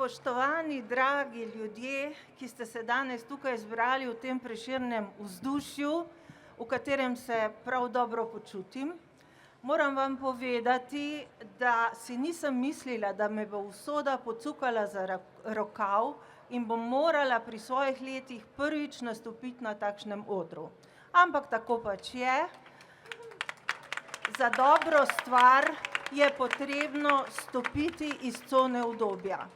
Spoštovani, dragi ljudje, ki ste se danes tukaj zbrali v tem prešernem vzdušju, v katerem se prav dobro počutim, moram vam povedati, da si nisem mislila, da me bo usoda pocukala za rokav in bom morala pri svojih letih prvič nastopiti na takšnem odru. Ampak tako pač je. Za dobro stvar je potrebno stopiti iz cone udobja.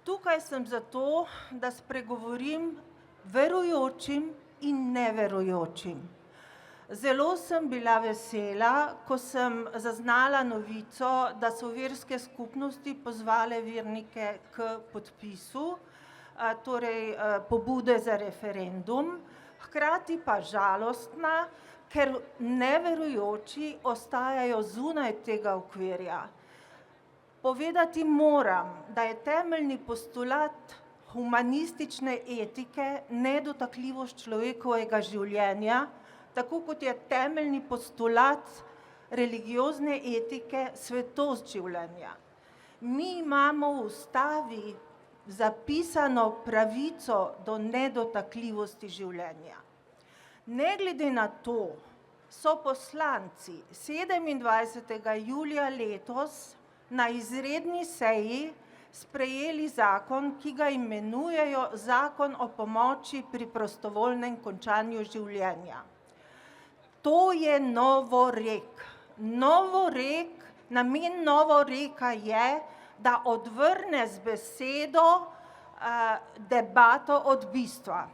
Tukaj sem zato, da spregovorim verujočim in neverujočim. Zelo sem bila vesela, ko sem zaznala novico, da so verske skupnosti pozvale vernike k podpisu, torej pobude za referendum, hkrati pa žalostna, ker neverujoči ostajajo zunaj tega okvirja. Povedati moram, da je temeljni postulat humanistične etike nedotakljivost človekovega življenja, tako kot je temeljni postulat religiozne etike svetost življenja. Mi imamo v ustavi zapisano pravico do nedotakljivosti življenja. Ne glede na to, so poslanci 27. julija letos na izredni seji sprejeli zakon, ki ga imenujejo Zakon o pomoči pri prostovoljnem končanju življenja. To je novorek. Namen novoreka je, da odvrne z besedo debato od bistva.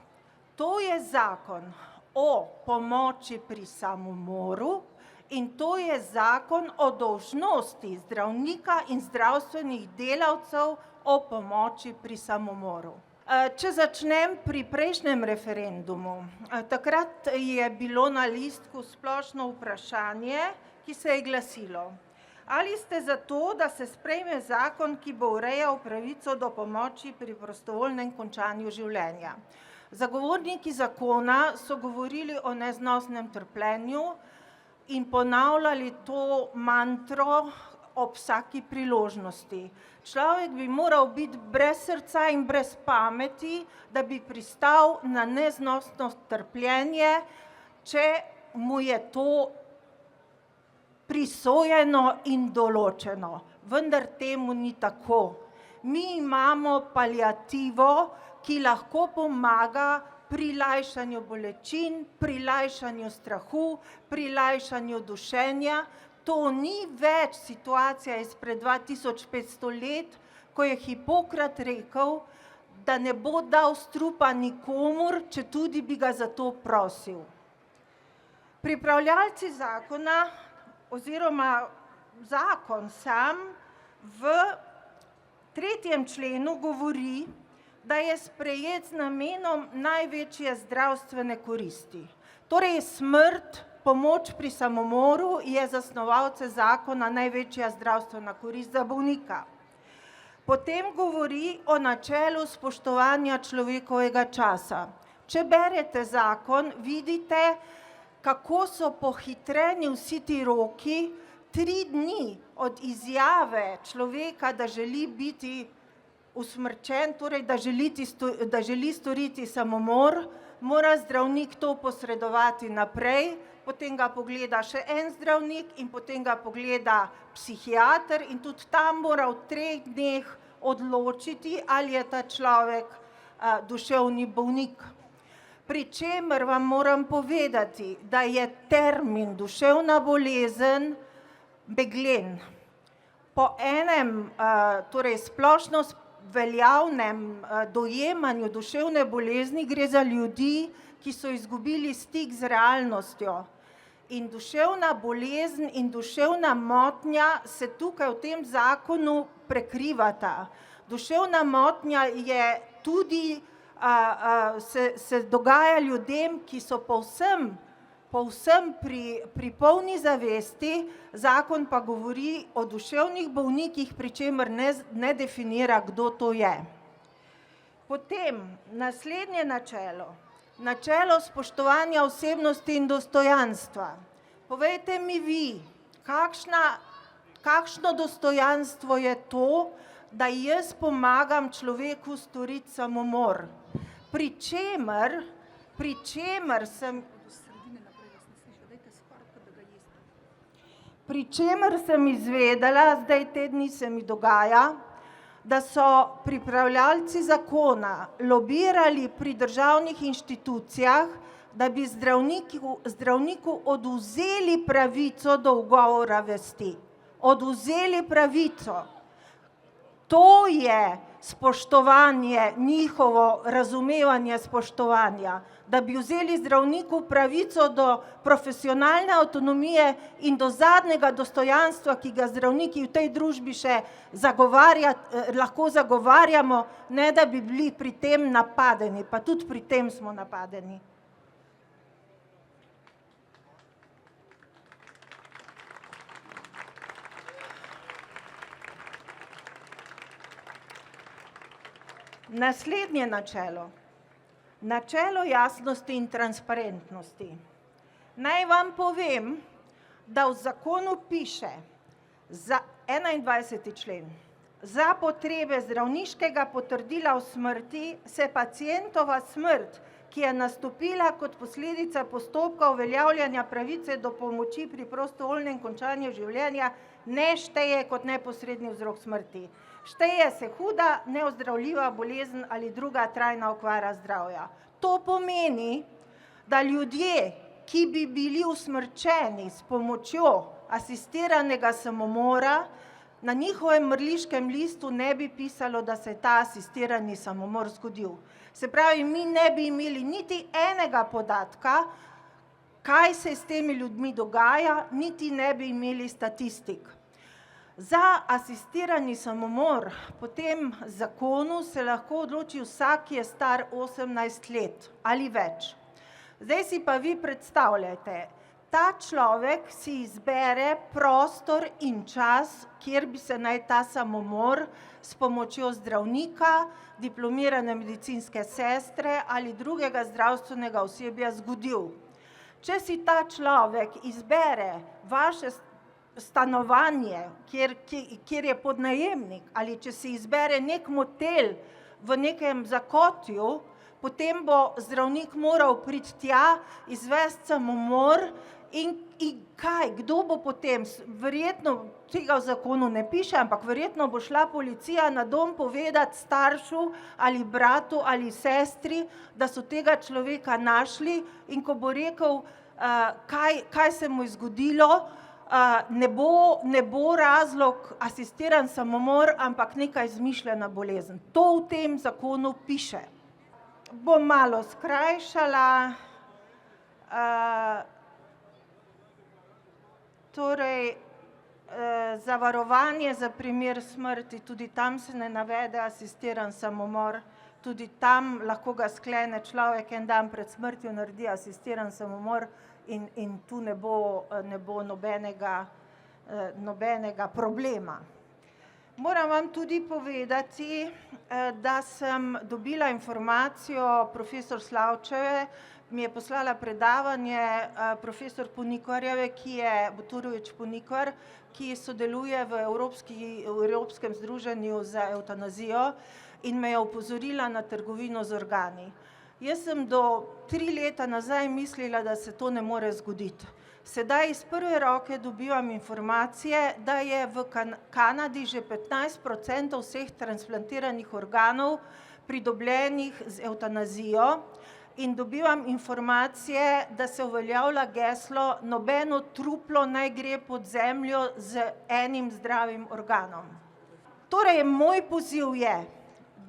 To je zakon o pomoči pri samomoru in to je zakon o dolžnosti zdravnika in zdravstvenih delavcev o pomoči pri samomoru. Če začnem pri prejšnjem referendumu, takrat je bilo na listku splošno vprašanje, ki se je glasilo: ali ste za to, da se sprejme zakon, ki bo urejal pravico do pomoči pri prostovoljnem končanju življenja? Zagovorniki zakona so govorili o neznosnem trpljenju in ponavljali to mantro ob vsaki priložnosti. Človek bi moral biti brez srca in brez pameti, da bi pristal na neznosno trpljenje, če mu je to prisojeno in določeno. Vendar temu ni tako. Mi imamo paliativo, ki lahko pomaga pri lajšanju bolečin, pri lajšanju strahu, pri lajšanju dušenja. To ni več situacija izpred 2500 let, ko je Hipokrat rekel, da ne bo dal strupa nikomur, če tudi bi ga za to prosil. Pripravljalci zakona oziroma zakon sam v 3. členu govori, da je sprejet z namenom največje zdravstvene koristi. Torej smrt, pomoč pri samomoru je za snovalce zakona največja zdravstvena korist za bolnika. Potem govori o načelu spoštovanja človekovega časa. Če berete zakon, vidite, kako so pohitreni vsi ti roki. 3 dni od izjave človeka, da želi biti usmrčen, torej da želi storiti samomor, mora zdravnik to posredovati naprej, potem ga pogleda še en zdravnik in potem ga pogleda psihiater in tudi tam mora v 3 dneh odločiti, ali je ta človek duševni bolnik. Pri čemer vam moram povedati, da je termin duševna bolezen meglen. Po enem, torej splošno veljavnem dojemanju duševne bolezni gre za ljudi, ki so izgubili stik z realnostjo. In duševna bolezen in duševna motnja se tukaj v tem zakonu prekrivata. Duševna motnja je tudi, se dogaja ljudem, ki so povsem pri polni zavesti, zakon pa govori o duševnih bolnikih, pri čemer ne definira, kdo to je. Potem naslednje načelo. Načelo spoštovanja osebnosti in dostojanstva. Povejte mi vi, kakšno dostojanstvo je to, da jaz pomagam človeku storiti samomor. Pri čemer sem izvedela, zdaj te dni se mi dogaja, da so pripravljalci zakona lobirali pri državnih inštitucijah, da bi zdravniku odvzeli pravico do ugovora vesti. Odvzeli pravico. To je spoštovanje, njihovo razumevanje spoštovanja, da bi vzeli zdravniku pravico do profesionalne avtonomije in do zadnjega dostojanstva, ki ga zdravniki v tej družbi še lahko zagovarjamo, ne da bi bili pri tem napadeni, pa tudi pri tem smo napadeni. Naslednje načelo. Načelo jasnosti in transparentnosti. Naj vam povem, da v zakonu piše za 21. člen. Za potrebe zdravniškega potrdila o smrti se pacientova smrt, ki je nastopila kot posledica postopka uveljavljanja pravice do pomoči pri prostovoljnem končanju življenja, ne šteje kot neposredni vzrok smrti. Šteje se huda, neozdravljiva bolezen ali druga trajna okvara zdravja. To pomeni, da ljudje, ki bi bili usmrčeni s pomočjo asistiranega samomora, na njihovem mrliškem listu ne bi pisalo, da se je ta asistirani samomor zgodil. Se pravi, mi ne bi imeli niti enega podatka, kaj se s temi ljudmi dogaja, niti ne bi imeli statistik. Za asistirani samomor po tem zakonu se lahko odloči vsak, ki je star 18 let ali več. Zdaj si pa vi predstavljajte, ta človek si izbere prostor in čas, kjer bi se naj ta samomor s pomočjo zdravnika, diplomirane medicinske sestre ali drugega zdravstvenega osebja zgodil. Če si ta človek izbere vaše stanovanje, kjer je podnajemnik, ali če si izbere nek motel v nekem zakotju, potem bo zdravnik moral priti tja, izvesti samomor in kaj, kdo bo potem, verjetno tega v zakonu ne piše, ampak verjetno bo šla policija na dom povedati staršu ali bratu ali sestri, da so tega človeka našli, in ko bo rekel, kaj se mu je zgodilo, ne bo razlog asistiran samomor, ampak neka izmišljena bolezen. To v tem zakonu piše. Bom malo skrajšala. Torej, zavarovanje za primer smrti, tudi tam se ne navede asistiran samomor, tudi tam lahko ga sklene človek en dan pred smrtjo, naredi asistiran samomor, in tu ne bo nobenega problema. Moram vam tudi povedati, da sem dobila informacijo profesor Slavčeve, mi je poslala predavanje profesor Ponikarjeve, Buturović Ponikvar, ki sodeluje v Evropskem združenju za evtanazijo in me je opozorila na trgovino z organi. Jaz sem do 3 leta nazaj mislila, da se to ne more zgoditi. Sedaj iz prve roke dobivam informacije, da je v Kanadi že 15% vseh transplantiranih organov pridobljenih z evtanazijo, in dobivam informacije, da se uveljavlja geslo nobeno truplo naj gre pod zemljo z enim zdravim organom. Torej, moj poziv je,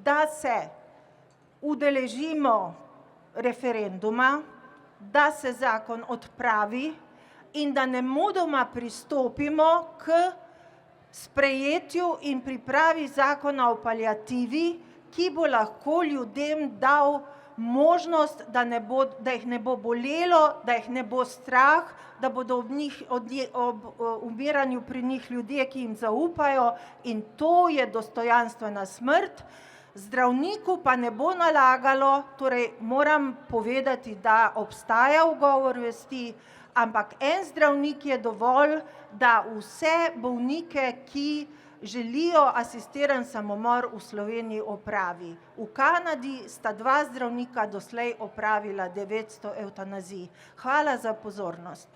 da se udeležimo referenduma, da se zakon odpravi in da nemudoma pristopimo k sprejetju in pripravi zakona o paliativi, ki bo lahko ljudem dal možnost, da jih ne bo bolelo, da jih ne bo strah, da bodo ob umiranju pri njih ljudje, ki jim zaupajo, in to je dostojanstvena smrt. Zdravniku pa ne bo nalagalo, torej moram povedati, da obstaja ugovor vesti, ampak en zdravnik je dovolj, da vse bolnike, ki želijo asistiran samomor v Sloveniji opravi. V Kanadi sta 2 zdravnika doslej opravila 900 evtanazij. Hvala za pozornost.